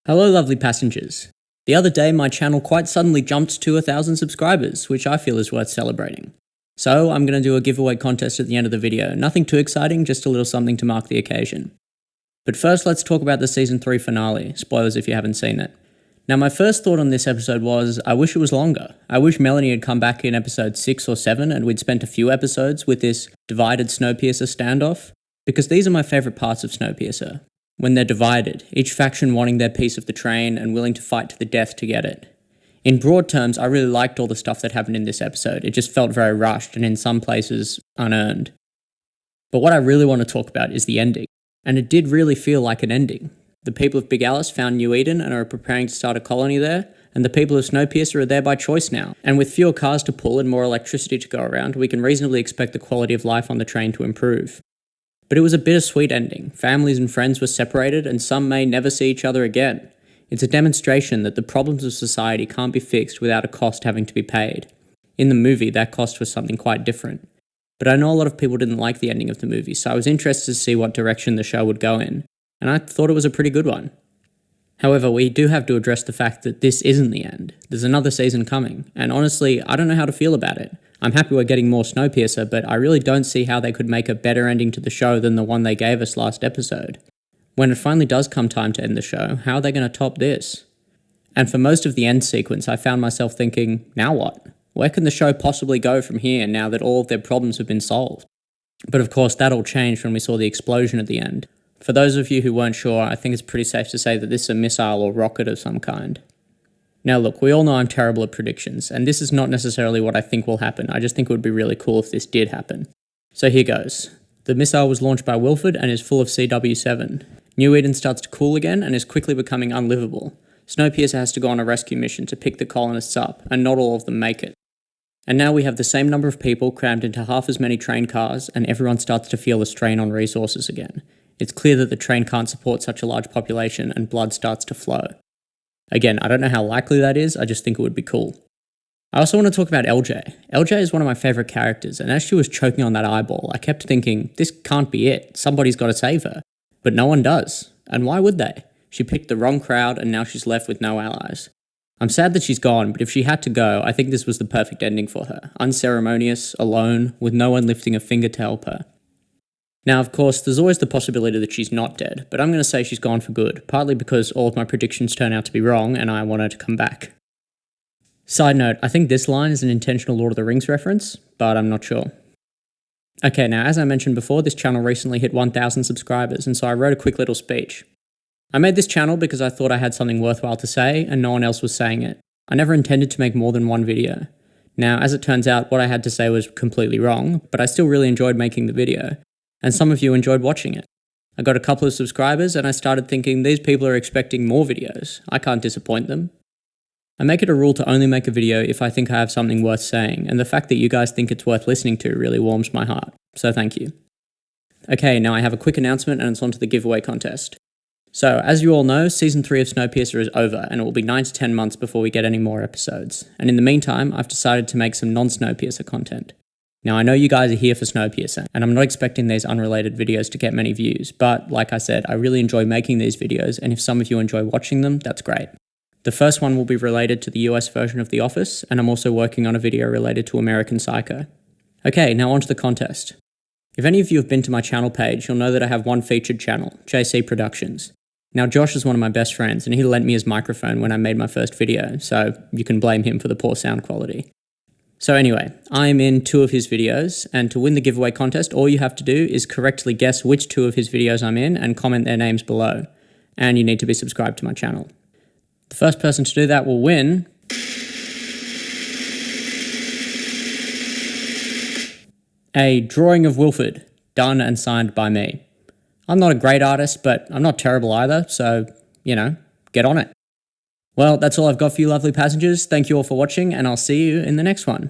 Hello lovely passengers. The other day my channel quite suddenly jumped to 1,000 subscribers, which I feel is worth celebrating. So I'm going to do a giveaway contest at the end of the video, nothing too exciting, just a little something to mark the occasion. But first let's talk about the Season 3 finale, spoilers if you haven't seen it. Now my first thought on this episode was, I wish it was longer. I wish Melanie had come back in episode 6 or 7 and we'd spent a few episodes with this divided Snowpiercer standoff, because these are my favourite parts of Snowpiercer. When they're divided, each faction wanting their piece of the train and willing to fight to the death to get it. In broad terms, I really liked all the stuff that happened in this episode. It just felt very rushed and in some places unearned. But what I really want to talk about is the ending. And it did really feel like an ending. The people of Big Alice found New Eden and are preparing to start a colony there, and the people of Snowpiercer are there by choice now. And with fewer cars to pull and more electricity to go around, we can reasonably expect the quality of life on the train to improve. But it was a bittersweet ending. Families and friends were separated, and some may never see each other again. It's a demonstration that the problems of society can't be fixed without a cost having to be paid. In the movie, that cost was something quite different. But I know a lot of people didn't like the ending of the movie, so I was interested to see what direction the show would go in, and I thought it was a pretty good one. However, we do have to address the fact that this isn't the end. There's another season coming, and honestly, I don't know how to feel about it. I'm happy we're getting more Snowpiercer, but I really don't see how they could make a better ending to the show than the one they gave us last episode. When it finally does come time to end the show, how are they going to top this? And for most of the end sequence, I found myself thinking, now what? Where can the show possibly go from here now that all of their problems have been solved? But of course, that all changed when we saw the explosion at the end. For those of you who weren't sure, I think it's pretty safe to say that this is a missile or rocket of some kind. Now look, we all know I'm terrible at predictions, and this is not necessarily what I think will happen, I just think it would be really cool if this did happen. So here goes. The missile was launched by Wilford and is full of CW7. New Eden starts to cool again and is quickly becoming unlivable. Snowpiercer has to go on a rescue mission to pick the colonists up, and not all of them make it. And now we have the same number of people crammed into half as many train cars, and everyone starts to feel the strain on resources again. It's clear that the train can't support such a large population, and blood starts to flow. Again, I don't know how likely that is, I just think it would be cool. I also want to talk about LJ. LJ is one of my favourite characters, and as she was choking on that eyeball, I kept thinking, this can't be it, somebody's got to save her. But no one does. And why would they? She picked the wrong crowd, and now she's left with no allies. I'm sad that she's gone, but if she had to go, I think this was the perfect ending for her. Unceremonious, alone, with no one lifting a finger to help her. Now, of course, there's always the possibility that she's not dead, but I'm going to say she's gone for good, partly because all of my predictions turn out to be wrong and I want her to come back. Side note, I think this line is an intentional Lord of the Rings reference, but I'm not sure. Okay, now as I mentioned before, this channel recently hit 1,000 subscribers, and so I wrote a quick little speech. I made this channel because I thought I had something worthwhile to say, and no one else was saying it. I never intended to make more than one video. Now, as it turns out, what I had to say was completely wrong, but I still really enjoyed making the video. And some of you enjoyed watching it. I got a couple of subscribers and I started thinking these people are expecting more videos. I can't disappoint them. I make it a rule to only make a video if I think I have something worth saying, and the fact that you guys think it's worth listening to really warms my heart, so thank you. Okay, now I have a quick announcement and it's on to the giveaway contest. So, as you all know, Season 3 of Snowpiercer is over and it will be 9 to 10 months before we get any more episodes. And in the meantime, I've decided to make some non-Snowpiercer content. Now, I know you guys are here for Snowpiercer, and I'm not expecting these unrelated videos to get many views, but like I said, I really enjoy making these videos, and if some of you enjoy watching them, that's great. The first one will be related to the US version of The Office, and I'm also working on a video related to American Psycho. Okay, now on to the contest. If any of you have been to my channel page, you'll know that I have one featured channel, JCProductions. Now, Josh is one of my best friends, and he lent me his microphone when I made my first video, so you can blame him for the poor sound quality. So anyway, I'm in 2 of his videos, and to win the giveaway contest, all you have to do is correctly guess which 2 of his videos I'm in and comment their names below. And you need to be subscribed to my channel. The first person to do that will win a drawing of Wilford, done and signed by me. I'm not a great artist, but I'm not terrible either, so, get on it. Well, that's all I've got for you lovely passengers. Thank you all for watching, and I'll see you in the next one.